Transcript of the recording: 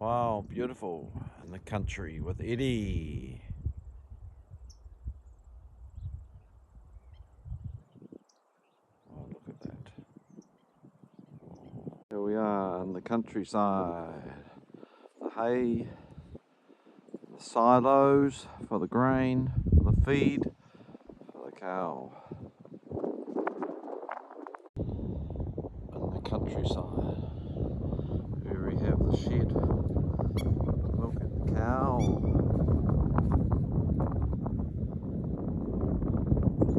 Wow, beautiful in the country with Eddie. Oh, look at that. Here we are in the countryside. The hay, the silos for the grain, for the feed, for the cow. In the countryside. Here we have the shed. Milking the cow.